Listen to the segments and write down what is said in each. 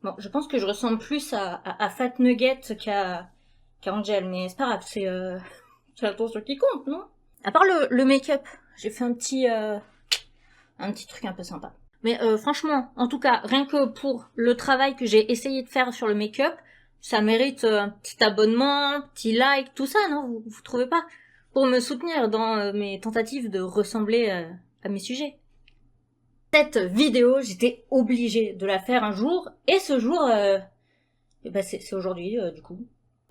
Bon, je pense que je ressemble plus à Fat Nugget qu'à Angel, mais c'est pas grave, c'est l'attention qui compte, non? À part le make-up, j'ai fait un petit truc un peu sympa. Mais franchement, en tout cas, rien que pour le travail que j'ai essayé de faire sur le make-up, ça mérite un petit abonnement, un petit like, tout ça, non? Vous trouvez pas? Pour me soutenir dans mes tentatives de ressembler à mes sujets. Cette vidéo, j'étais obligée de la faire un jour, et ce jour, c'est aujourd'hui, du coup.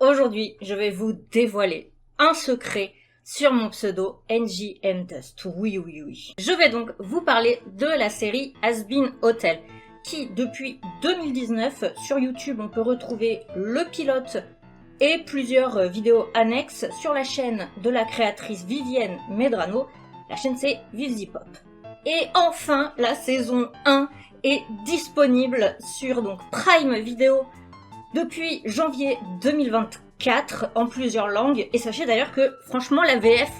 Aujourd'hui, je vais vous dévoiler un secret sur mon pseudo NGM Dust. Oui, oui, oui. Je vais donc vous parler de la série Has Been Hotel, qui, depuis 2019, sur YouTube, on peut retrouver le pilote et plusieurs vidéos annexes sur la chaîne de la créatrice Vivienne Medrano. La chaîne, c'est Vivzipop. Et enfin, la saison 1 est disponible sur donc Prime Video depuis janvier 2024 en plusieurs langues. Et sachez d'ailleurs que franchement la VF,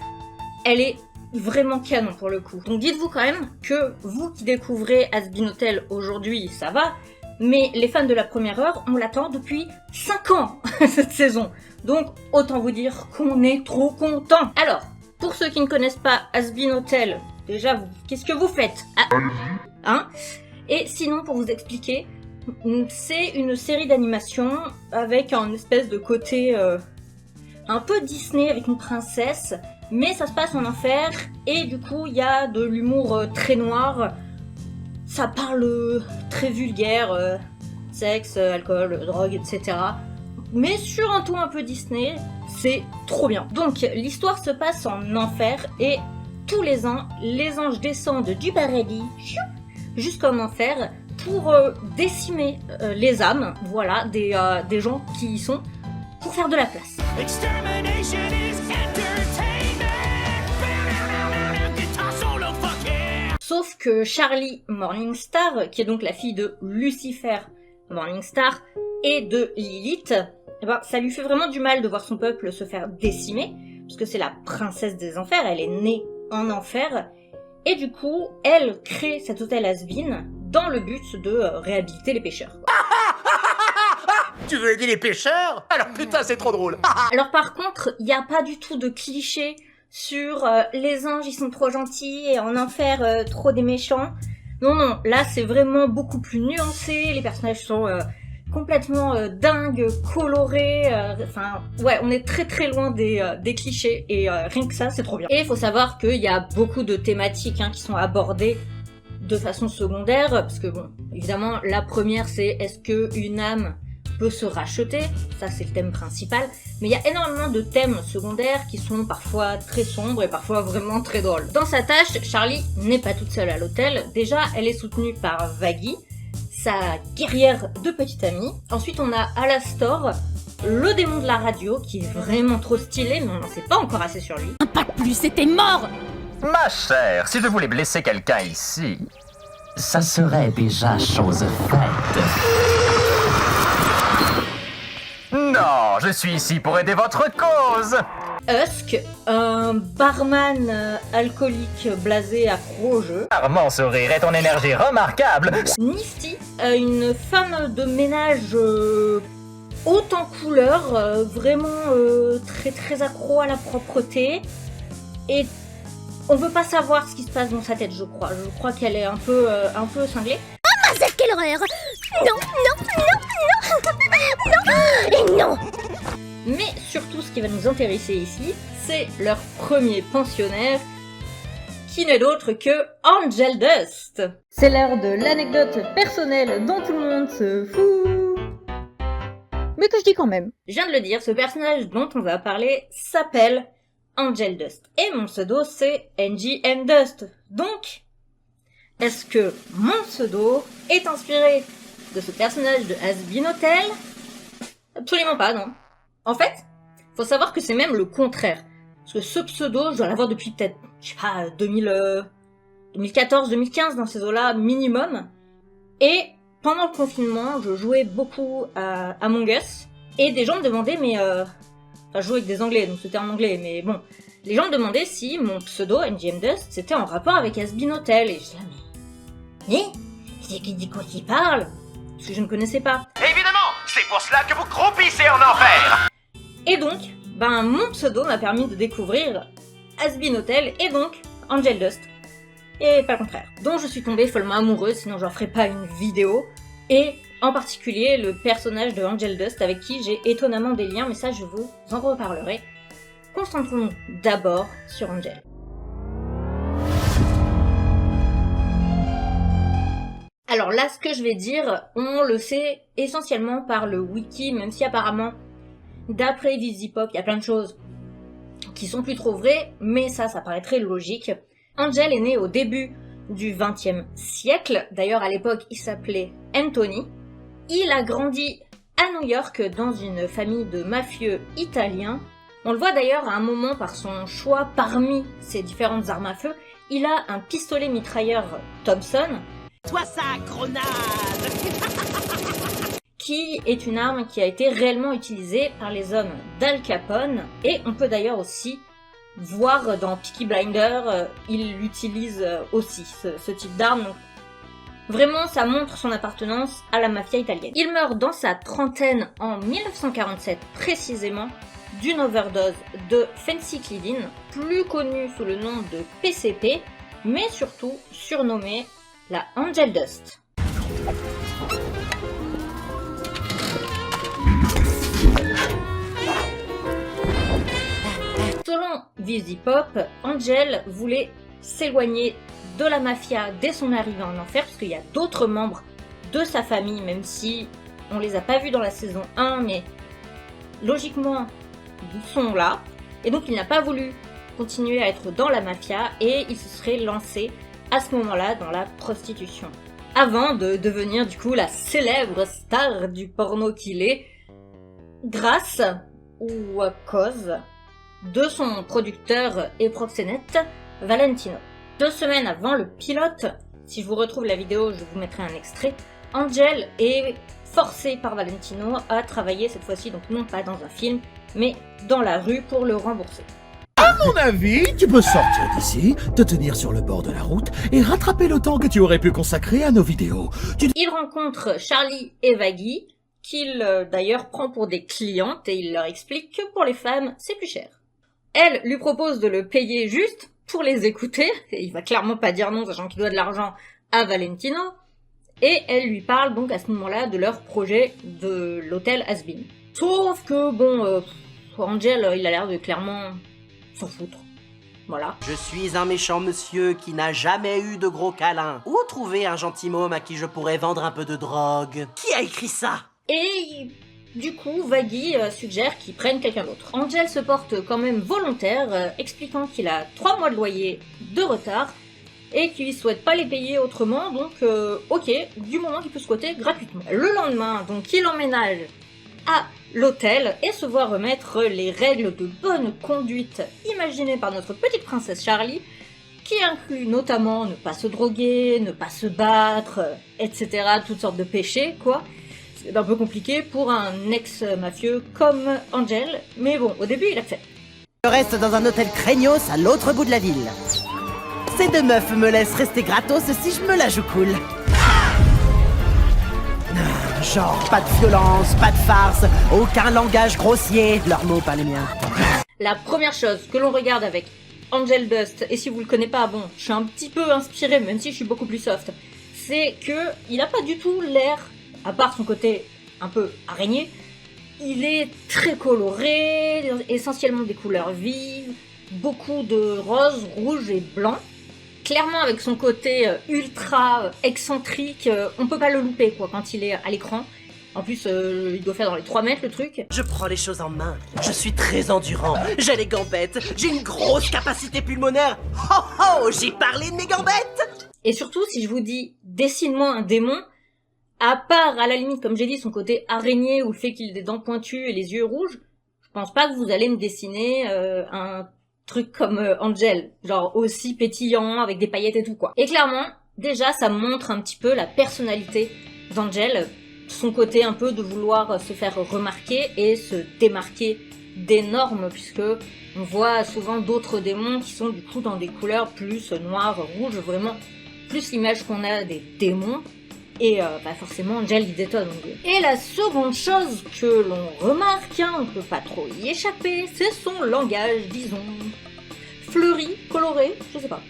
elle est vraiment canon pour le coup. Donc dites-vous quand même que vous qui découvrez Has Been Hotel aujourd'hui, ça va, mais les fans de la première heure, on l'attend depuis 5 ans cette saison. Donc autant vous dire qu'on est trop content. Alors, pour ceux qui ne connaissent pas Has Been Hotel, déjà, qu'est-ce que vous faites? Hein? Et sinon, pour vous expliquer, c'est une série d'animation avec un espèce de côté un peu Disney avec une princesse, mais ça se passe en enfer et du coup il y a de l'humour très noir, ça parle très vulgaire, sexe, alcool, drogue, etc. Mais sur un ton un peu Disney, c'est trop bien. Donc l'histoire se passe en enfer et tous les ans, les anges descendent du paradis jusqu'en enfer pour décimer les âmes, voilà, des gens qui y sont, pour faire de la place. Sauf que Charlie Morningstar, qui est donc la fille de Lucifer Morningstar et de Lilith, eh ben, ça lui fait vraiment du mal de voir son peuple se faire décimer, parce que c'est la princesse des enfers, elle est née en enfer, et du coup, elle crée cet hôtel Has Been dans le but de réhabiliter les pêcheurs. Tu veux aider les pêcheurs? Alors putain, c'est trop drôle. Alors par contre, il n'y a pas du tout de cliché sur les anges, ils sont trop gentils, et en enfer, trop des méchants. Non, non, là c'est vraiment beaucoup plus nuancé, les personnages sont complètement dingues, colorés, enfin, ouais, on est très très loin des clichés, et rien que ça, c'est trop bien. Et il faut savoir qu'il y a beaucoup de thématiques qui sont abordées de façon secondaire, parce que bon, évidemment, la première c'est est-ce que une âme peut se racheter, ça c'est le thème principal, mais il y a énormément de thèmes secondaires qui sont parfois très sombres et parfois vraiment très drôles. Dans sa tâche, Charlie n'est pas toute seule à l'hôtel, déjà elle est soutenue par Vaggie, sa guerrière de petite amie. Ensuite on a Alastor, le démon de la radio, qui est vraiment trop stylé, mais on n'en sait pas encore assez sur lui. Pas de plus, c'était mort! Ma chère, si je voulais blesser quelqu'un ici, ça serait déjà chose faite. Non, je suis ici pour aider votre cause. Husk, un barman alcoolique blasé accro au jeu. Charmant sourire et ton énergie remarquable. Nifty, une femme de ménage haute en couleur, vraiment très très accro à la propreté. Et on veut pas savoir ce qui se passe dans sa tête, je crois. Je crois qu'elle est un peu cinglée. Oh Mazette, quelle horreur! Non, non, non, non, non, et non! Mais surtout, ce qui va nous intéresser ici, c'est leur premier pensionnaire, qui n'est d'autre que Angel Dust. C'est l'heure de l'anecdote personnelle dont tout le monde se fout, mais que je dis quand même. Je viens de le dire, ce personnage dont on va parler s'appelle Angel Dust. Et mon pseudo, c'est NGM Dust. Donc, est-ce que mon pseudo est inspiré de ce personnage de Has Been Hotel? Absolument pas, non. En fait, faut savoir que c'est même le contraire. Parce que ce pseudo, je dois l'avoir depuis peut-être, je sais pas, 2014, 2015, dans ces eaux-là, minimum. Et pendant le confinement, je jouais beaucoup à Among Us. Et des gens me demandaient, mais... Enfin, je jouais avec des anglais, donc c'était en anglais, mais bon. Les gens me demandaient si mon pseudo, NGM Dust, c'était en rapport avec Has Been Hotel. Et je disais, mais c'est qui dit quoi qui parle? parce que je ne connaissais pas. Évidemment, c'est pour cela que vous croupissez en enfer. Et donc, mon pseudo m'a permis de découvrir Has Been Hotel et donc Angel Dust. Et pas le contraire. Donc je suis tombée follement amoureuse, sinon j'en ferais pas une vidéo. Et en particulier le personnage de Angel Dust avec qui j'ai étonnamment des liens, mais ça je vous en reparlerai. Concentrons-nous d'abord sur Angel. Alors là, ce que je vais dire, on le sait essentiellement par le wiki, même si apparemment, d'après VisiPop, il y a plein de choses qui sont plus trop vraies, mais ça paraît très logique. Angel est né au début du XXe siècle, d'ailleurs à l'époque il s'appelait Anthony. Il a grandi à New York dans une famille de mafieux italiens. On le voit d'ailleurs à un moment par son choix parmi ses différentes armes à feu. Il a un pistolet mitrailleur Thompson. Toi ça, grenade! Qui est une arme qui a été réellement utilisée par les hommes d'Al Capone. Et on peut d'ailleurs aussi voir dans Peaky Blinders, il utilise aussi ce type d'arme. Donc, vraiment, ça montre son appartenance à la mafia italienne. Il meurt dans sa trentaine en 1947 précisément d'une overdose de phencyclidine, plus connue sous le nom de PCP, mais surtout surnommée la Angel Dust. Selon VisiPop, Angel voulait s'éloigner de la mafia dès son arrivée en enfer, parce qu'il y a d'autres membres de sa famille, même si on les a pas vus dans la saison 1, mais logiquement, ils sont là. Et donc il n'a pas voulu continuer à être dans la mafia, et il se serait lancé à ce moment-là dans la prostitution. Avant de devenir du coup la célèbre star du porno qu'il est, grâce ou à cause de son producteur et proxénète, Valentino. 2 semaines avant le pilote, si je vous retrouve la vidéo, je vous mettrai un extrait, Angel est forcée par Valentino à travailler cette fois-ci, donc non pas dans un film, mais dans la rue pour le rembourser. À mon avis, tu peux sortir d'ici, te tenir sur le bord de la route et rattraper le temps que tu aurais pu consacrer à nos vidéos. Il rencontre Charlie et Vaggie, qu'il d'ailleurs prend pour des clientes, et il leur explique que pour les femmes, c'est plus cher. Elle lui propose de le payer juste pour les écouter, et il va clairement pas dire non, sachant qu'il doit de l'argent à Valentino, et elle lui parle donc à ce moment-là de leur projet de l'hôtel Has Been. Sauf que bon, Angel, il a l'air de clairement s'en foutre. Voilà. Je suis un méchant monsieur qui n'a jamais eu de gros câlins. Où trouver un gentilhomme à qui je pourrais vendre un peu de drogue? Qui a écrit ça? Et du coup, Vaggie suggère qu'ils prennent quelqu'un d'autre. Angel se porte quand même volontaire, expliquant qu'il a 3 mois de loyer de retard et qu'il souhaite pas les payer autrement, donc ok, du moment qu'il peut squatter gratuitement. Le lendemain, donc, il emménage à l'hôtel et se voit remettre les règles de bonne conduite imaginées par notre petite princesse Charlie, qui inclut notamment ne pas se droguer, ne pas se battre, etc. Toutes sortes de péchés, quoi. C'est un peu compliqué pour un ex-mafieux comme Angel, mais bon, au début il accepte. Je reste dans un hôtel craignos à l'autre bout de la ville. Ces 2 meufs me laissent rester gratos si je me la joue cool. Genre, pas de violence, pas de farce, aucun langage grossier, leurs mots pas les miens. La première chose que l'on regarde avec Angel Dust, et si vous le connaissez pas, bon, je suis un petit peu inspirée, même si je suis beaucoup plus soft, c'est que il a pas du tout l'air, à part son côté un peu araignée, il est très coloré, essentiellement des couleurs vives, beaucoup de rose, rouge et blanc. Clairement, avec son côté ultra excentrique, on peut pas le louper quoi quand il est à l'écran. En plus, il doit faire dans les 3 mètres le truc. Je prends les choses en main, je suis très endurant, j'ai les gambettes, j'ai une grosse capacité pulmonaire. Oh oh, j'ai parlé de mes gambettes! Et surtout, si je vous dis dessine-moi un démon, à part à la limite, comme j'ai dit, son côté araignée ou le fait qu'il ait des dents pointues et les yeux rouges, je pense pas que vous allez me dessiner un truc comme Angel, genre aussi pétillant, avec des paillettes et tout quoi. Et clairement, déjà ça montre un petit peu la personnalité d'Angel, son côté un peu de vouloir se faire remarquer et se démarquer des normes, puisque on voit souvent d'autres démons qui sont du coup dans des couleurs plus noires, rouges, vraiment plus l'image qu'on a des démons. Et forcément, Angel il détonne. Et la seconde chose que l'on remarque, hein, on peut pas trop y échapper, c'est son langage, disons, fleuri, coloré, je sais pas.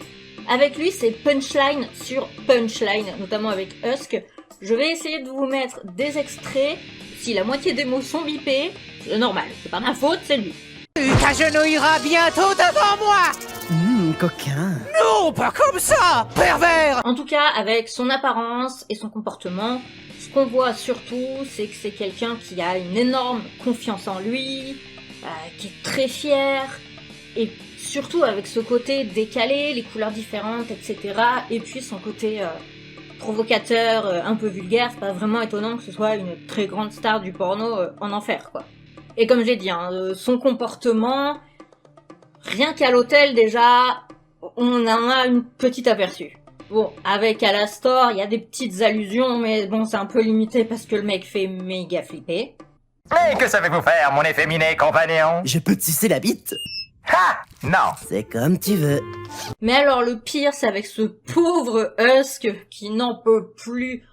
Avec lui, c'est punchline sur punchline, notamment avec Husk. Je vais essayer de vous mettre des extraits. Si la moitié des mots sont bipés, c'est normal, c'est pas ma faute, c'est lui. Tu t'agenouilleras bientôt devant moi. Coquin. Non, pas comme ça, pervers. En tout cas, avec son apparence et son comportement, ce qu'on voit surtout, c'est que c'est quelqu'un qui a une énorme confiance en lui, qui est très fier, et surtout avec ce côté décalé, les couleurs différentes, etc. Et puis son côté provocateur, un peu vulgaire, c'est pas vraiment étonnant que ce soit une très grande star du porno en enfer, quoi. Et comme j'ai dit, hein, son comportement, rien qu'à l'hôtel déjà, on en a une petite aperçu. Bon, avec Alastor, il y a des petites allusions, mais bon, c'est un peu limité parce que le mec fait méga flipper. Mais que savez-vous faire, mon efféminé compagnon? Je peux te sucer la bite? Ha! Non! C'est comme tu veux. Mais alors le pire, c'est avec ce pauvre Husk qui n'en peut plus.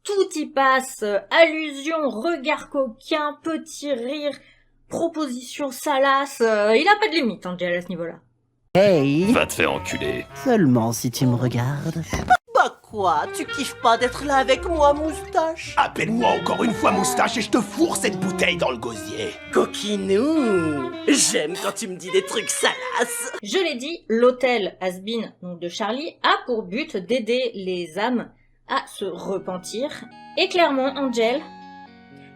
Tout y passe, allusion, regard coquin, petit rire, proposition salace, il a pas de limite, Angel, à ce niveau-là. Hey! Va te faire enculer. Seulement si tu me regardes. Bah quoi? Tu kiffes pas d'être là avec moi, moustache? Appelle-moi encore une fois moustache et je te fourre cette bouteille dans le gosier. Coquinou! J'aime quand tu me dis des trucs salaces. Je l'ai dit, l'hôtel Has-Been, donc de Charlie, a pour but d'aider les âmes à se repentir. Et clairement, Angel,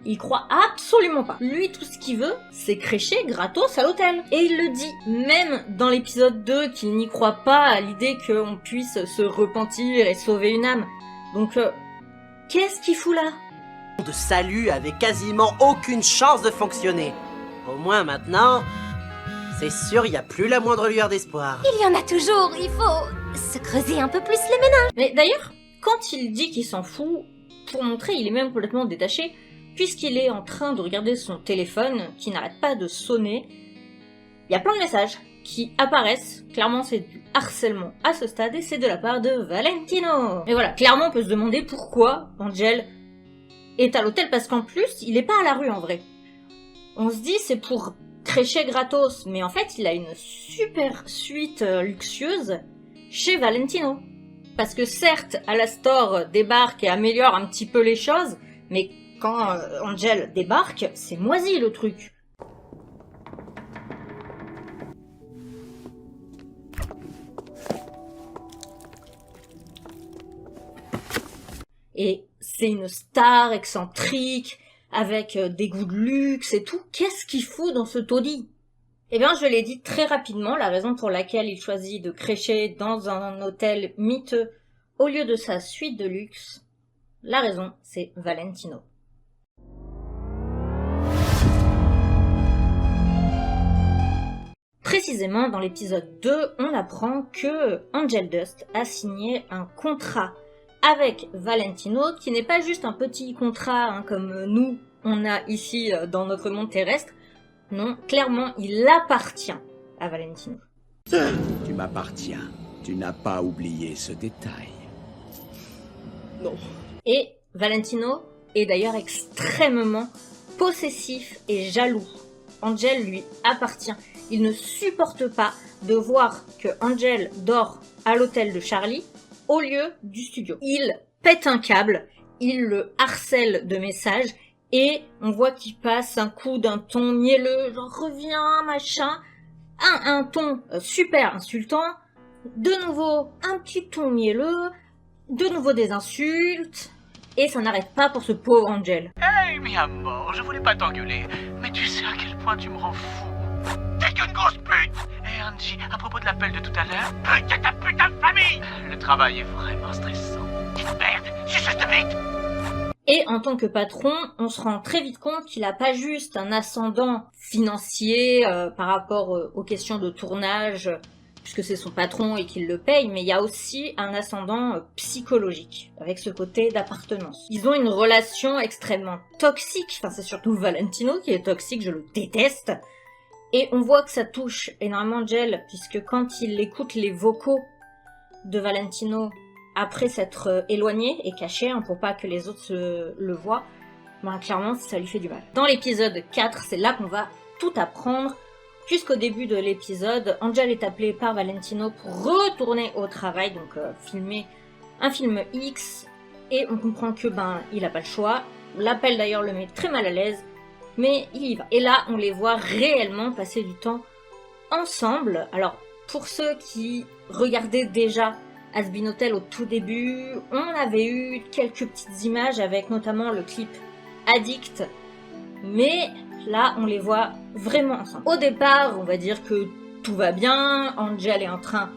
il croit absolument pas. Lui, tout ce qu'il veut, c'est crécher gratos à l'hôtel. Et il le dit, même dans l'épisode 2, qu'il n'y croit pas à l'idée qu'on puisse se repentir et sauver une âme. Donc, qu'est-ce qu'il fout là? De salut avait quasiment aucune chance de fonctionner. Au moins maintenant, c'est sûr, y a plus la moindre lueur d'espoir. Il y en a toujours, il faut se creuser un peu plus les méninges. Mais d'ailleurs, quand il dit qu'il s'en fout, pour montrer, il est même complètement détaché, puisqu'il est en train de regarder son téléphone qui n'arrête pas de sonner. Il y a plein de messages qui apparaissent. Clairement, c'est du harcèlement à ce stade et c'est de la part de Valentino. Et voilà, clairement, on peut se demander pourquoi Angel est à l'hôtel parce qu'en plus, il est pas à la rue en vrai. On se dit c'est pour crécher gratos, mais en fait, il a une super suite luxueuse chez Valentino. Parce que certes, Alastor débarque et améliore un petit peu les choses, mais quand Angel débarque, c'est moisi le truc. Et c'est une star excentrique, avec des goûts de luxe et tout. Qu'est-ce qu'il fout dans ce taudis? Eh bien, je l'ai dit très rapidement, la raison pour laquelle il choisit de crécher dans un hôtel miteux au lieu de sa suite de luxe, la raison, c'est Valentino. Précisément, dans l'épisode 2, on apprend que Angel Dust a signé un contrat avec Valentino, qui n'est pas juste un petit contrat hein, comme nous, on a ici dans notre monde terrestre. Non, clairement, il appartient à Valentino. Tu m'appartiens. Tu n'as pas oublié ce détail. Non. Et Valentino est d'ailleurs extrêmement possessif et jaloux. Angel lui appartient. Il ne supporte pas de voir que Angel dort à l'hôtel de Charlie au lieu du studio. Il pète un câble, il le harcèle de messages et on voit qu'il passe un coup d'un ton mielleux, genre reviens, machin, un ton super insultant, de nouveau un petit ton mielleux, de nouveau des insultes, et ça n'arrête pas pour ce pauvre Angel. Hey, mi amor, je voulais pas t'engueuler, mais tu sais à quel point tu me rends fou. T'es qu'une grosse pute! Hey Angie, à propos de l'appel de tout à l'heure, pute de ta putain de famille! Le travail est vraiment stressant. Petite merde, suceuse de bite! Et en tant que patron, on se rend très vite compte qu'il a pas juste un ascendant financier par rapport aux questions de tournage, puisque c'est son patron et qu'il le paye, mais il y a aussi un ascendant psychologique, avec ce côté d'appartenance. Ils ont une relation extrêmement toxique, enfin c'est surtout Valentino qui est toxique, je le déteste, et on voit que ça touche énormément Angel, puisque quand il écoute les vocaux de Valentino après s'être éloigné et caché, hein, pour pas que les autres le voient, ben, clairement ça lui fait du mal. Dans l'épisode 4, c'est là qu'on va tout apprendre. Puisqu'au début de l'épisode, Angel est appelé par Valentino pour retourner au travail, donc filmer un film X, et on comprend que il a pas le choix. L'appel d'ailleurs le met très mal à l'aise, mais il y va. Et là, on les voit réellement passer du temps ensemble. Alors, pour ceux qui regardaient déjà Has-Been Hotel au tout début, on avait eu quelques petites images avec notamment le clip Addict, mais là, on les voit vraiment ensemble. Au départ, on va dire que tout va bien, Angel est en train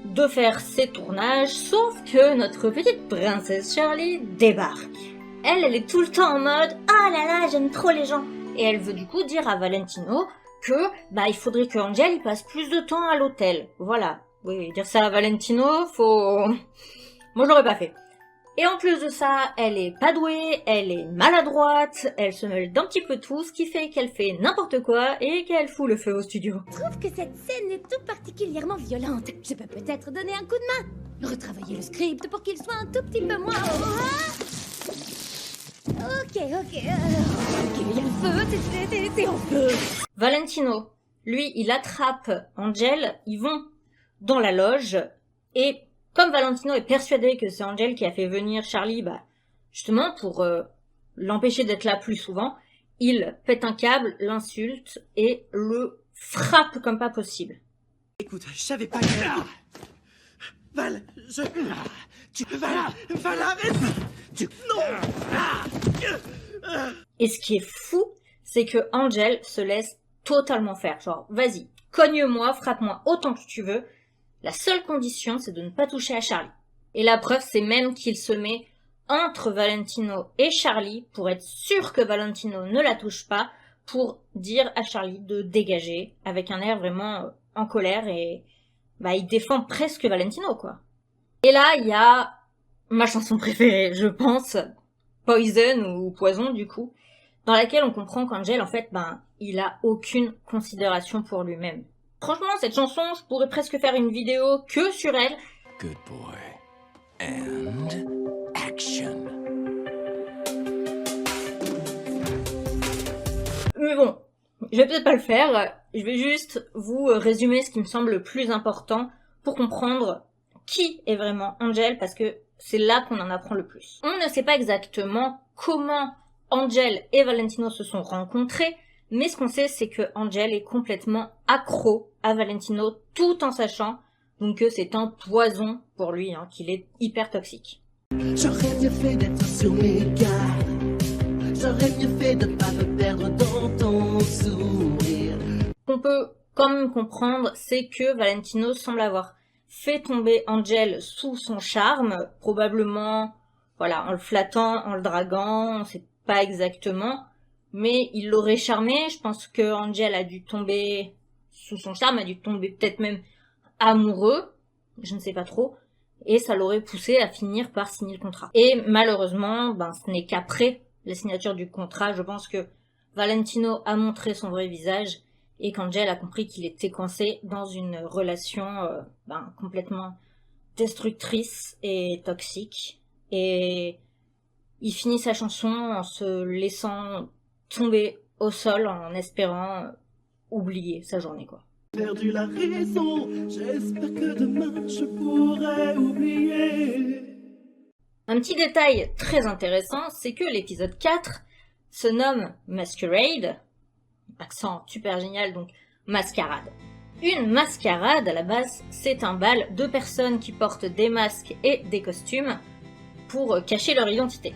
de faire ses tournages, sauf que notre petite princesse Charlie débarque. Elle est tout le temps en mode « Ah là là, j'aime trop les gens !» Et elle veut du coup dire à Valentino que il faudrait que Angel il passe plus de temps à l'hôtel. Voilà. Oui, dire ça à Valentino, faut... Moi, je l'aurais pas fait. Et en plus de ça, elle est pas douée, elle est maladroite, elle se mêle d'un petit peu tout, ce qui fait qu'elle fait n'importe quoi et qu'elle fout le feu au studio. Je trouve que cette scène est tout particulièrement violente. Je peux peut-être donner un coup de main. Retravailler le script pour qu'il soit un tout petit peu moins... Ok, il y a le feu, c'est en feu. Valentino, lui, il attrape Angel, ils vont dans la loge, et comme Valentino est persuadé que c'est Angel qui a fait venir Charlie, justement pour l'empêcher d'être là plus souvent, il pète un câble, l'insulte et le frappe comme pas possible. Écoute, je savais pas que... Val, Val, arrête. Non. Et ce qui est fou, c'est que Angel se laisse totalement faire. Genre, vas-y, cogne-moi, frappe-moi autant que tu veux. La seule condition, c'est de ne pas toucher à Charlie. Et la preuve, c'est même qu'il se met entre Valentino et Charlie pour être sûr que Valentino ne la touche pas, pour dire à Charlie de dégager, avec un air vraiment en colère, et il défend presque Valentino, quoi. Et là, il y a ma chanson préférée, je pense, Poison ou Poison du coup, dans laquelle on comprend qu'Angel, en fait, il a aucune considération pour lui-même. Franchement, cette chanson, je pourrais presque faire une vidéo que sur elle. Good boy. And action. Mais bon, je vais peut-être pas le faire, je vais juste vous résumer ce qui me semble le plus important pour comprendre qui est vraiment Angel, parce que c'est là qu'on en apprend le plus. On ne sait pas exactement comment Angel et Valentino se sont rencontrés, mais ce qu'on sait, c'est que Angel est complètement accro à Valentino, tout en sachant donc que c'est un poison pour lui, qu'il est hyper toxique. J'aurais mieux fait d'être sur mes gardes. J'aurais mieux fait de pas me perdre dans ton sourire. Ce qu'on peut quand même comprendre, c'est que Valentino semble avoir fait tomber Angel sous son charme, probablement, en le flattant, en le draguant, on sait pas exactement, mais il l'aurait charmé. Je pense que Angel a dû tomber sous son charme, a dû tomber peut-être même amoureux, je ne sais pas trop, et ça l'aurait poussé à finir par signer le contrat. Et malheureusement, ce n'est qu'après la signature du contrat, je pense que Valentino a montré son vrai visage, et qu'Angel a compris qu'il était coincé dans une relation complètement destructrice et toxique. Et il finit sa chanson en se laissant tomber au sol, en espérant oublier sa journée, quoi. Perdu la raison, j'espère que demain je pourrai oublier. Un petit détail très intéressant, c'est que l'épisode 4 se nomme Masquerade, accent super génial, donc mascarade. Une mascarade, à la base, c'est un bal de personnes qui portent des masques et des costumes pour cacher leur identité.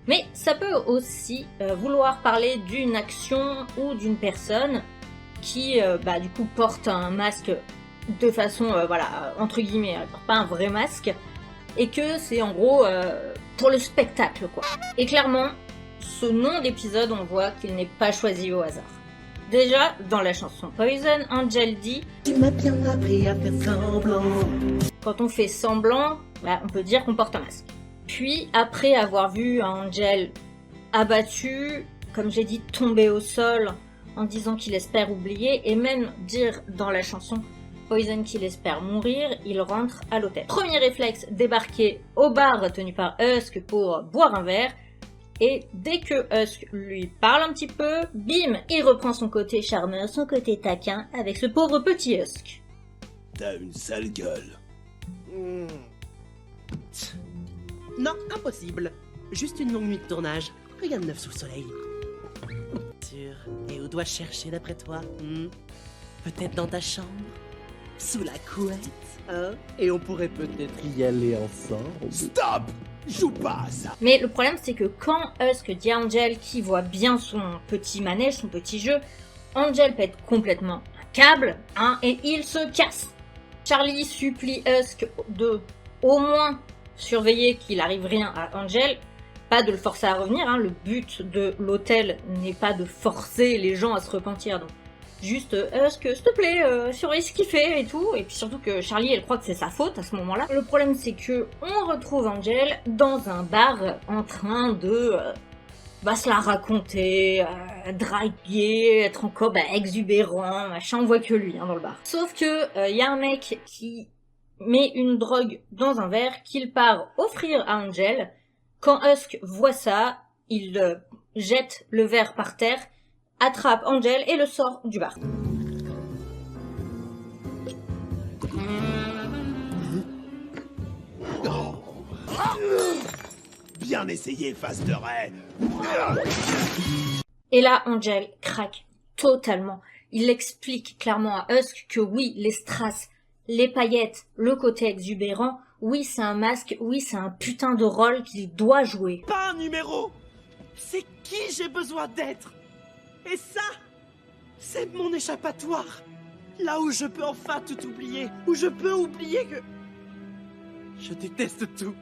Mais ça peut aussi vouloir parler d'une action ou d'une personne qui, du coup, porte un masque de façon, entre guillemets, elle porte pas un vrai masque, et que c'est en gros pour le spectacle, quoi. Et clairement, ce nom d'épisode, on voit qu'il n'est pas choisi au hasard. Déjà, dans la chanson Poison, Angel dit « Tu m'as bien appris à faire semblant ». Quand on fait semblant, on peut dire qu'on porte un masque. Puis, après avoir vu Angel abattu, comme j'ai dit, tomber au sol, en disant qu'il espère oublier, et même dire dans la chanson Poison qu'il espère mourir, il rentre à l'hôtel. Premier réflexe, débarquer au bar tenu par Husk pour boire un verre. Et dès que Husk lui parle un petit peu, bim, il reprend son côté charmeur, son côté taquin avec ce pauvre petit Husk. T'as une sale gueule. Non, impossible. Juste une longue nuit de tournage. Rien de neuf sous le soleil. Et où dois-je chercher d'après toi? Peut-être dans ta chambre? Sous la couette? Hein? Et on pourrait peut-être y aller ensemble. Stop! Joue pas à ça. Mais le problème c'est que quand Husk dit à Angel qu'il voit bien son petit manège, son petit jeu, Angel pète complètement un câble, hein, et il se casse. Charlie supplie Husk de au moins surveiller qu'il arrive rien à Angel, pas de le forcer à revenir, hein. Le but de l'hôtel n'est pas de forcer les gens à se repentir, donc juste Husk, s'il te plaît, surveille ce qu'il fait et tout, et puis surtout que Charlie elle croit que c'est sa faute à ce moment-là. Le problème c'est que on retrouve Angel dans un bar en train de se la raconter, draguer, être encore exubérant, machin, on voit que lui hein, dans le bar. Sauf que y a un mec qui met une drogue dans un verre qu'il part offrir à Angel. Quand Husk voit ça, il jette le verre par terre, attrape Angel et le sort du bar. Bien essayé, face de raie. Et là, Angel craque totalement. Il explique clairement à Husk que oui, les strass, les paillettes, le côté exubérant, oui, c'est un masque, oui, c'est un putain de rôle qu'il doit jouer. Pas un numéro! C'est qui j'ai besoin d'être! Et ça, c'est mon échappatoire! Là où je peux enfin tout oublier, où je peux oublier que... Je déteste tout.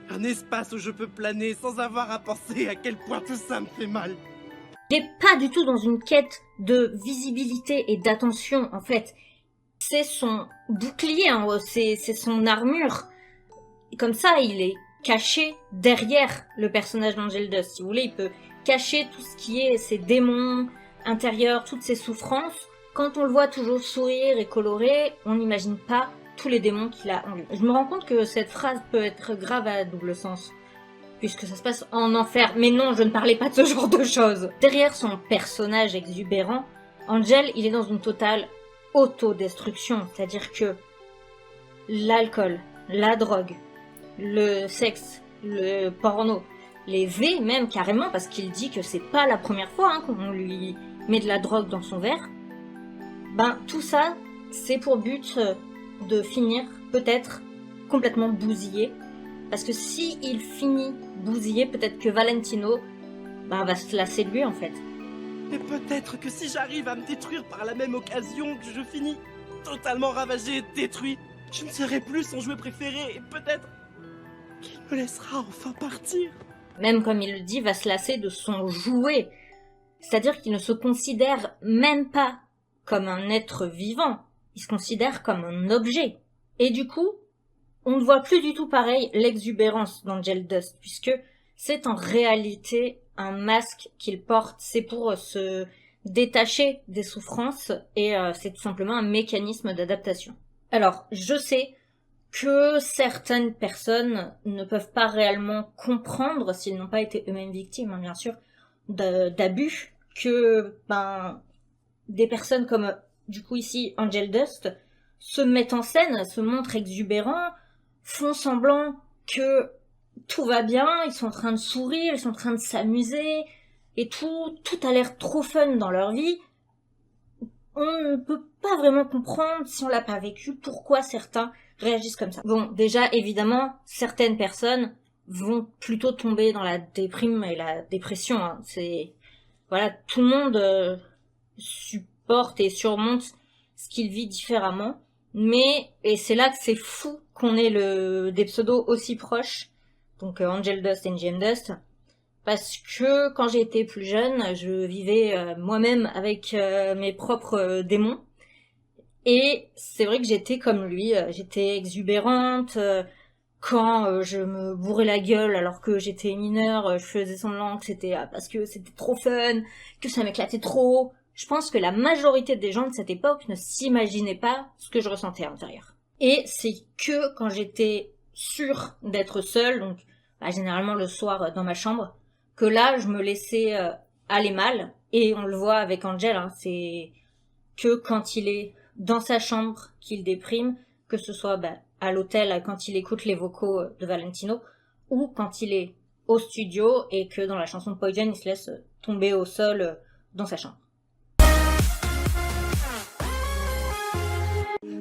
Un espace où je peux planer sans avoir à penser à quel point tout ça me fait mal. Il n'est pas du tout dans une quête de visibilité et d'attention, en fait. C'est son bouclier, hein, c'est son armure. Et comme ça, il est caché derrière le personnage d'Angel Dust. Si vous voulez, il peut cacher tout ce qui est ses démons intérieurs, toutes ses souffrances. Quand on le voit toujours sourire et coloré, on n'imagine pas tous les démons qu'il a en lui. Je me rends compte que cette phrase peut être grave à double sens, puisque ça se passe en enfer. Mais non, je ne parlais pas de ce genre de choses. Derrière son personnage exubérant, Angel, il est dans une totale autodestruction. C'est-à-dire que l'alcool, la drogue, le sexe, le porno, les V même carrément, parce qu'il dit que c'est pas la première fois hein, qu'on lui met de la drogue dans son verre, tout ça, c'est pour but de finir peut-être complètement bousillé. Parce que si il finit bousillé, peut-être que Valentino va se lasser de lui en fait. Et peut-être que si j'arrive à me détruire par la même occasion que je finis totalement ravagé et détruit, je ne serai plus son jouet préféré et peut-être qu'il me laissera enfin partir. Même comme il le dit, va se lasser de son jouet. C'est-à-dire qu'il ne se considère même pas comme un être vivant. Il se considère comme un objet. Et du coup, on ne voit plus du tout pareil l'exubérance d'Angel Dust, puisque c'est en réalité un masque qu'il porte. C'est pour se détacher des souffrances et c'est tout simplement un mécanisme d'adaptation. Alors, je sais que certaines personnes ne peuvent pas réellement comprendre, s'ils n'ont pas été eux-mêmes victimes, hein, bien sûr, d'abus, que des personnes comme, du coup ici, Angel Dust, se mettent en scène, se montrent exubérants, font semblant que tout va bien, ils sont en train de sourire, ils sont en train de s'amuser, et tout a l'air trop fun dans leur vie. On ne peut pas vraiment comprendre, si on l'a pas vécu, pourquoi certains réagissent comme ça. Bon, déjà, évidemment, certaines personnes vont plutôt tomber dans la déprime et la dépression, hein. C'est, voilà, tout le monde supporte et surmonte ce qu'il vit différemment. Mais, et c'est là que c'est fou qu'on ait des pseudos aussi proches, donc Angel Dust et NGM Dust, parce que quand j'ai été plus jeune, je vivais moi-même avec mes propres démons, et c'est vrai que j'étais comme lui, j'étais exubérante, quand je me bourrais la gueule alors que j'étais mineure, je faisais semblant que c'était parce que c'était trop fun, que ça m'éclatait trop, je pense que la majorité des gens de cette époque ne s'imaginaient pas ce que je ressentais à l'intérieur. Et c'est que quand j'étais sûre d'être seule, donc généralement le soir dans ma chambre, que là je me laissais aller mal. Et on le voit avec Angel, hein, c'est que quand il est dans sa chambre qu'il déprime, que ce soit à l'hôtel quand il écoute les vocaux de Valentino, ou quand il est au studio et que dans la chanson Poison il se laisse tomber au sol dans sa chambre.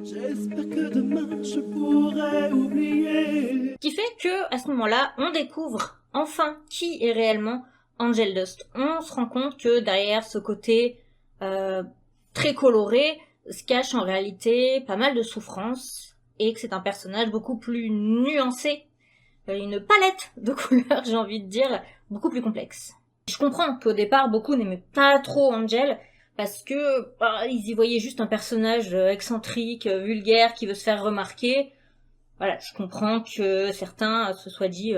J'espère que demain je pourrai oublier. Ce qui fait que à ce moment-là, on découvre enfin qui est réellement Angel Dust. On se rend compte que derrière ce côté très coloré se cache en réalité pas mal de souffrance et que c'est un personnage beaucoup plus nuancé, une palette de couleurs, j'ai envie de dire, beaucoup plus complexe. Je comprends qu'au départ, beaucoup n'aimaient pas trop Angel parce que ils y voyaient juste un personnage excentrique, vulgaire, qui veut se faire remarquer. Voilà, je comprends que certains se soient dit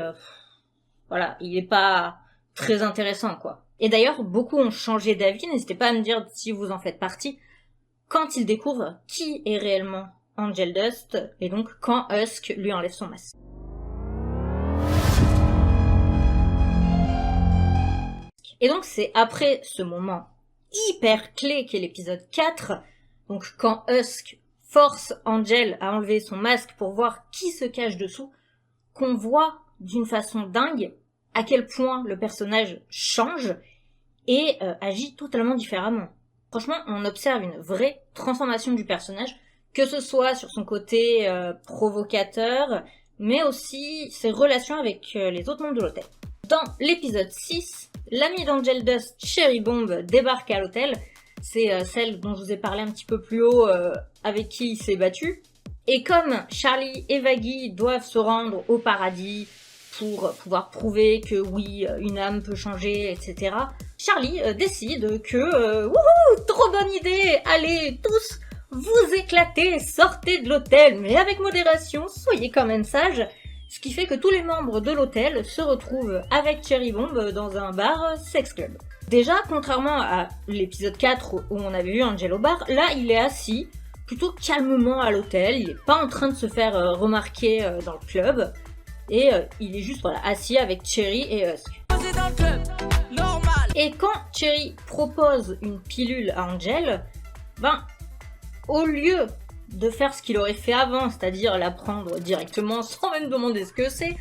voilà, il est pas très intéressant, quoi. Et d'ailleurs, beaucoup ont changé d'avis, n'hésitez pas à me dire si vous en faites partie, quand ils découvrent qui est réellement Angel Dust, et donc quand Husk lui enlève son masque. Et donc c'est après ce moment hyper clé qu'est l'épisode 4, donc quand Husk force Angel à enlever son masque pour voir qui se cache dessous, qu'on voit d'une façon dingue à quel point le personnage change et agit totalement différemment. Franchement, on observe une vraie transformation du personnage, que ce soit sur son côté provocateur, mais aussi ses relations avec les autres membres de l'hôtel. Dans l'épisode 6, l'amie d'Angel Dust, Cherry Bomb, débarque à l'hôtel. C'est celle dont je vous ai parlé un petit peu plus haut, avec qui il s'est battu. Et comme Charlie et Vaggie doivent se rendre au paradis pour pouvoir prouver que oui, une âme peut changer, etc., Charlie décide que wouhou, trop bonne idée, allez tous vous éclatez, sortez de l'hôtel, mais avec modération, soyez quand même sages. Ce qui fait que tous les membres de l'hôtel se retrouvent avec Cherry Bomb dans un bar sex club. Déjà, contrairement à l'épisode 4 où on avait vu Angel au bar, là il est assis plutôt calmement à l'hôtel, il est pas en train de se faire remarquer dans le club, et il est juste assis avec Cherry et Husk. Et quand Cherry propose une pilule à Angel, au lieu de faire ce qu'il aurait fait avant, c'est-à-dire la prendre directement sans même demander ce que c'est,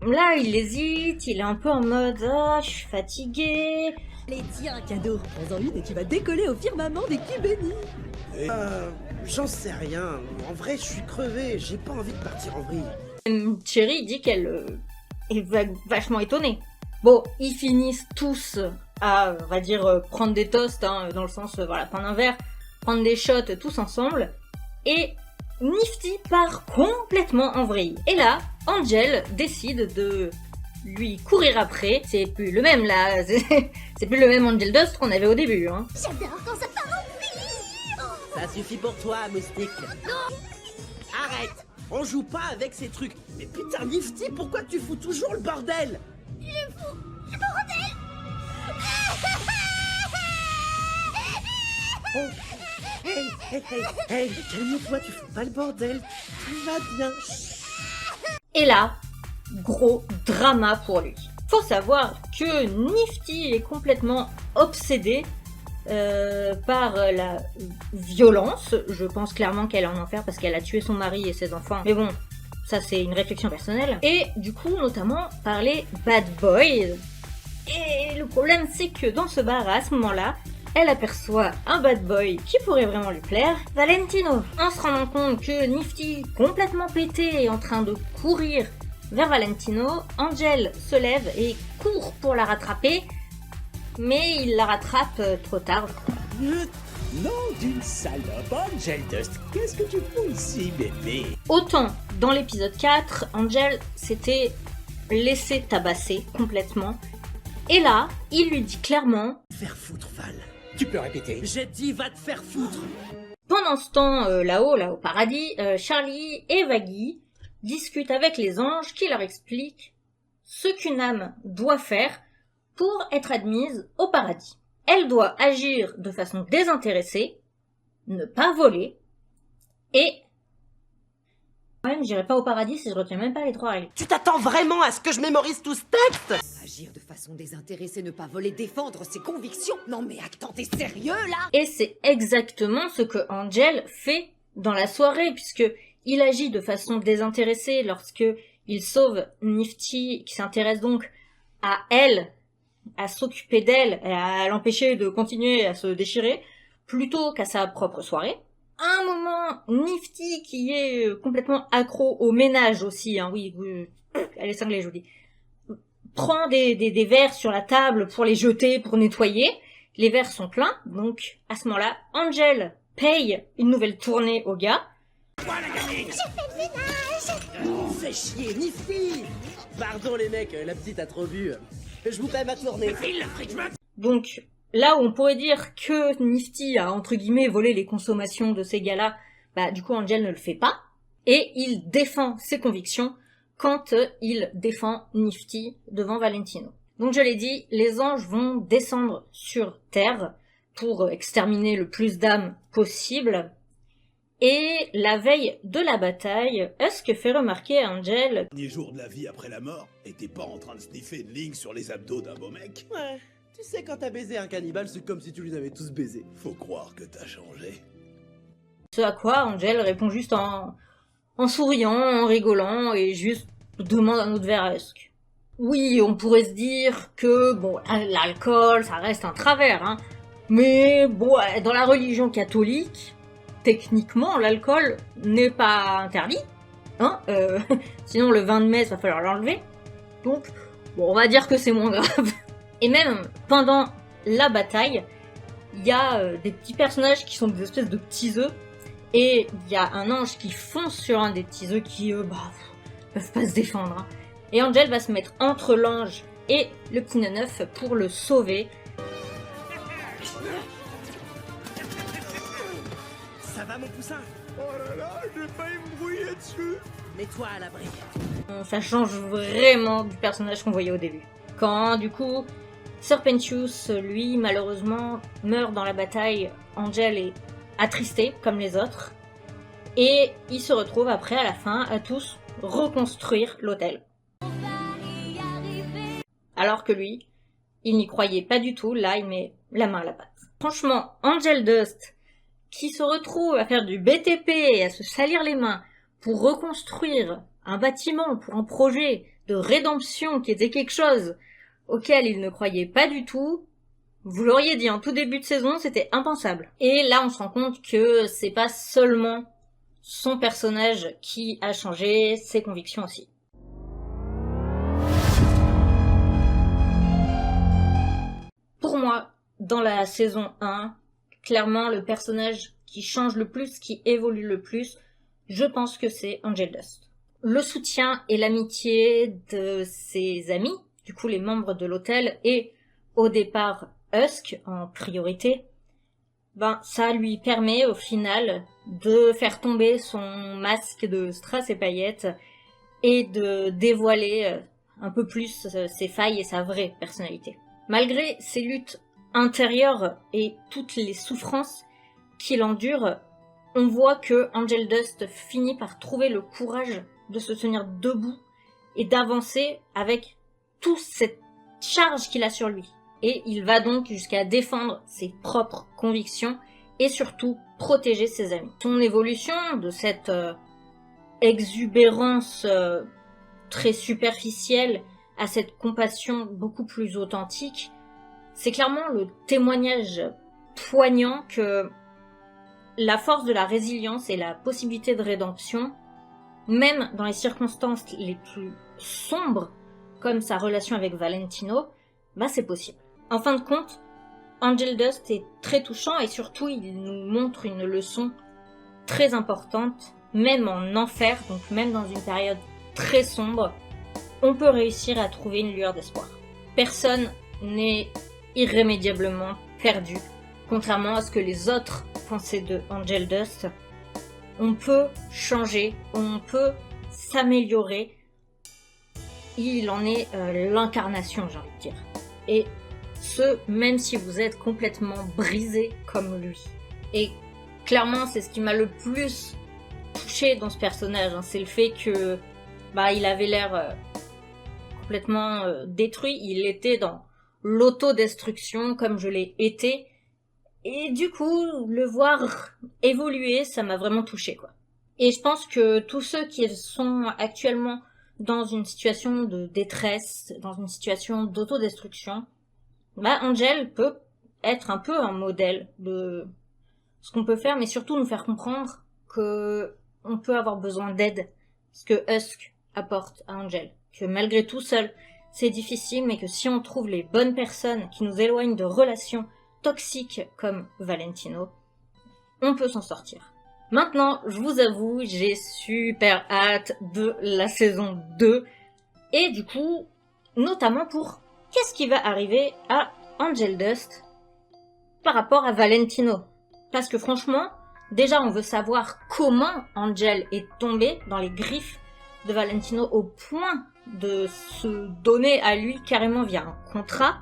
là il hésite, il est un peu en mode « Ah, je suis fatigué ». Allez, tiens, un cadeau, prends-en une et tu vas décoller au firmament des culs bénis. J'en sais rien. En vrai, je suis crevé, j'ai pas envie de partir en vrille. Cherry dit qu'elle est vachement étonnée. Bon, ils finissent tous à, on va dire, prendre des toasts, hein, dans le sens, prendre un verre, prendre des shots tous ensemble, et Nifty part complètement en vrille. Et là, Angel décide de lui courir après. C'est plus le même là, c'est plus le même Angel Dust qu'on avait au début, hein. J'adore quand ça part en vrille. Ça suffit pour toi, moustique. Arrête. On joue pas avec ces trucs. Mais putain, Nifty, pourquoi tu fous toujours le bordel? Je fous le bordel. Hey, calme-toi, tu fous pas le bordel. Tout va bien. Et là, gros drama pour lui. Faut savoir que Nifty est complètement obsédée par la violence. Je pense clairement qu'elle est en enfer parce qu'elle a tué son mari et ses enfants. Mais bon, ça c'est une réflexion personnelle. Et du coup, notamment par les bad boys. Et le problème, c'est que dans ce bar, à ce moment-là, elle aperçoit un bad boy qui pourrait vraiment lui plaire, Valentino. En se rendant compte que Nifty, complètement pété, est en train de courir vers Valentino, Angel se lève et court pour la rattraper, mais il la rattrape trop tard. Nom d'une salope, Angel Dust, qu'est-ce que tu fous ici, bébé? Autant dans l'épisode 4, Angel s'était laissé tabasser complètement, et là, il lui dit clairement « Faire foutre, Val. Tu peux répéter? J'ai dit va te faire foutre. » Pendant ce temps, là-haut au paradis, Charlie et Vaggie discutent avec les anges qui leur expliquent ce qu'une âme doit faire pour être admise au paradis. elle doit agir de façon désintéressée, ne pas voler, et... Même, j'irai pas au paradis si je retiens même pas les 3 règles. Tu t'attends vraiment à ce que je mémorise tout ce texte? Agir de façon désintéressée, ne pas voler, défendre ses convictions. Non mais attends, t'es sérieux là? Et c'est exactement ce que Angel fait dans la soirée, puisque il agit de façon désintéressée lorsque il sauve Nifty, qui s'intéresse donc à elle, à s'occuper d'elle, et à l'empêcher de continuer à se déchirer, plutôt qu'à sa propre soirée. À un moment, Nifty, qui est complètement accro au ménage aussi, hein, oui, elle est cinglée, je vous dis, prend des verres sur la table pour les jeter, pour nettoyer. Les verres sont pleins, donc à ce moment-là, Angel paye une nouvelle tournée au gars. Fais chier, Nifty! Pardon les mecs, la petite a trop bu. Je vous paie ma tournée. Donc, là où on pourrait dire que Nifty a, entre guillemets, volé les consommations de ces gars-là, bah, du coup, Angel ne le fait pas. Et il défend ses convictions quand il défend Nifty devant Valentino. Donc, je l'ai dit, les anges vont descendre sur Terre pour exterminer le plus d'âmes possible. Et la veille de la bataille, Husk fait remarquer à Angel... Dernier jour de la vie après la mort, et t'es pas en train de sniffer une ligne sur les abdos d'un beau mec? Ouais, tu sais quand t'as baisé un cannibale, c'est comme si tu les avais tous baisés. Faut croire que t'as changé. Ce à quoi Angel répond juste en souriant, en rigolant, et juste demande un autre verre à Husk. Oui, on pourrait se dire que, bon, l'alcool, ça reste un travers, hein. Mais, bon, dans la religion catholique... Techniquement, l'alcool n'est pas interdit, hein, sinon le vin de messe va falloir l'enlever, donc bon, on va dire que c'est moins grave. Et même pendant la bataille, il y a des petits personnages qui sont des espèces de petits œufs, et il y a un ange qui fonce sur un des petits œufs qui, peuvent pas se défendre, hein. Et Angel va se mettre entre l'ange et le petit neuf pour le sauver. Ça va mon poussin? Oh là là, je vais pas me brouiller dessus. Mets-toi à l'abri. Ça change vraiment du personnage qu'on voyait au début. Quand, du coup, Serpentius, lui, malheureusement, meurt dans la bataille, Angel est attristé, comme les autres, et il se retrouve après, à la fin, à tous reconstruire l'hôtel. Alors que lui, il n'y croyait pas du tout, là, il met la main à la pâte. Franchement, Angel Dust, qui se retrouve à faire du BTP et à se salir les mains pour reconstruire un bâtiment pour un projet de rédemption qui était quelque chose auquel il ne croyait pas du tout, vous l'auriez dit en tout début de saison, c'était impensable. Et là, on se rend compte que c'est pas seulement son personnage qui a changé, ses convictions aussi. Pour moi, dans la saison 1, clairement, le personnage qui change le plus, qui évolue le plus, je pense que c'est Angel Dust. Le soutien et l'amitié de ses amis, du coup les membres de l'hôtel, et au départ Husk en priorité, ça lui permet au final de faire tomber son masque de strass et paillettes et de dévoiler un peu plus ses failles et sa vraie personnalité. Malgré ses luttes intérieures et toutes les souffrances qu'il endure, on voit que Angel Dust finit par trouver le courage de se tenir debout et d'avancer avec toute cette charge qu'il a sur lui. Et il va donc jusqu'à défendre ses propres convictions et surtout protéger ses amis. Son évolution de cette exubérance très superficielle à cette compassion beaucoup plus authentique, c'est clairement le témoignage poignant que la force de la résilience et la possibilité de rédemption, même dans les circonstances les plus sombres, comme sa relation avec Valentino, c'est possible. En fin de compte, Angel Dust est très touchant et surtout il nous montre une leçon très importante, même en enfer, donc même dans une période très sombre, on peut réussir à trouver une lueur d'espoir. Personne n'est irrémédiablement perdu, contrairement à ce que les autres pensaient de Angel Dust. On peut changer, on peut s'améliorer. Il en est l'incarnation, j'ai envie de dire. Et même si vous êtes complètement brisé comme lui. Et clairement, c'est ce qui m'a le plus touché dans ce personnage, hein. C'est le fait que il avait l'air complètement détruit, il était dans l'autodestruction comme je l'ai été, et du coup, le voir évoluer, ça m'a vraiment touché, quoi. Et je pense que tous ceux qui sont actuellement dans une situation de détresse, dans une situation d'autodestruction, Angel peut être un peu un modèle de ce qu'on peut faire, mais surtout nous faire comprendre que on peut avoir besoin d'aide, ce que Husk apporte à Angel, que malgré tout seul, c'est difficile, mais que si on trouve les bonnes personnes qui nous éloignent de relations toxiques comme Valentino, on peut s'en sortir. Maintenant, je vous avoue, j'ai super hâte de la saison 2, et du coup, notamment pour qu'est-ce qui va arriver à Angel Dust par rapport à Valentino. Parce que franchement, déjà on veut savoir comment Angel est tombée dans les griffes de Valentino au point de se donner à lui carrément via un contrat,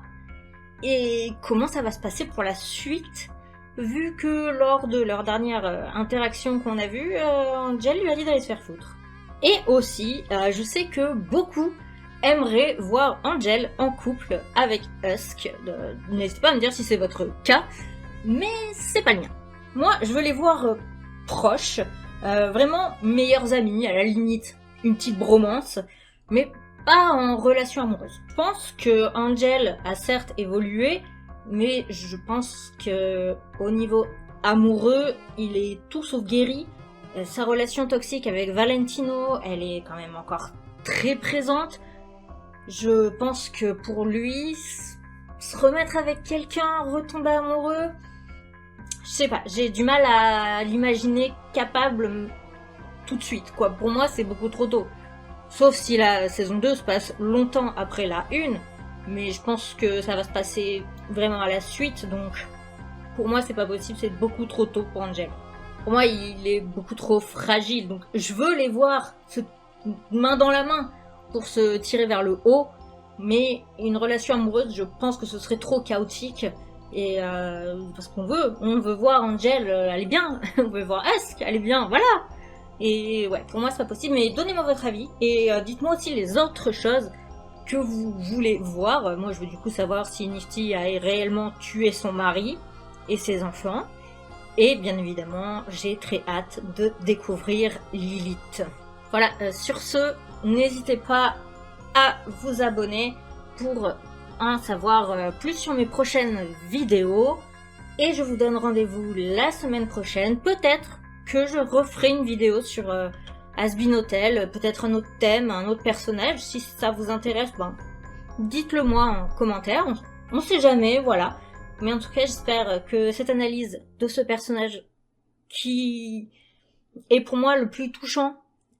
et comment ça va se passer pour la suite, vu que lors de leur dernière interaction qu'on a vue, Angel lui a dit d'aller se faire foutre. Et aussi, je sais que beaucoup aimeraient voir Angel en couple avec Husk. N'hésitez pas à me dire si c'est votre cas, mais c'est pas le mien. Moi, je veux les voir proches, vraiment meilleurs amis, à la limite une petite bromance, mais pas en relation amoureuse. Je pense que Angel a certes évolué, mais je pense que au niveau amoureux, il est tout sauf guéri. Sa relation toxique avec Valentino, elle est quand même encore très présente. Je pense que pour lui, se remettre avec quelqu'un, retomber amoureux, je sais pas, j'ai du mal à l'imaginer capable tout de suite, quoi. Pour moi, c'est beaucoup trop tôt. Sauf si la saison 2 se passe longtemps après la 1, mais je pense que ça va se passer vraiment à la suite, donc pour moi, c'est pas possible, c'est beaucoup trop tôt pour Angel. Pour moi, il est beaucoup trop fragile, donc je veux les voir main dans la main pour se tirer vers le haut, mais une relation amoureuse, je pense que ce serait trop chaotique. Et parce on veut voir Angel, elle est bien, on veut voir Husk, elle est bien, voilà. Et ouais, pour moi c'est pas possible, mais donnez-moi votre avis, et dites-moi aussi les autres choses que vous voulez voir. Moi je veux du coup savoir si Nifty a réellement tué son mari et ses enfants, et bien évidemment j'ai très hâte de découvrir Lilith. Voilà, sur ce, n'hésitez pas à vous abonner pour en savoir plus sur mes prochaines vidéos, et je vous donne rendez-vous la semaine prochaine. Peut-être que je referai une vidéo sur Hazbin Hotel, peut-être un autre thème, un autre personnage. Si ça vous intéresse, dites-le moi en commentaire, on sait jamais, voilà. Mais en tout cas, j'espère que cette analyse de ce personnage qui est pour moi le plus touchant,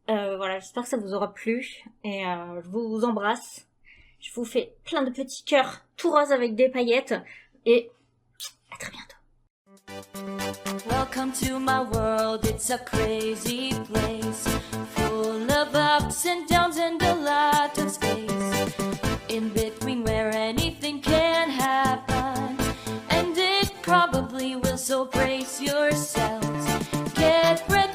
voilà, j'espère que ça vous aura plu, et je vous embrasse. Je vous fais plein de petits cœurs tout roses avec des paillettes, et à très bientôt. Welcome to my world, it's a crazy place, full of ups and downs and a lot of space, in between where anything can happen, and it probably will, so brace yourselves, get ready.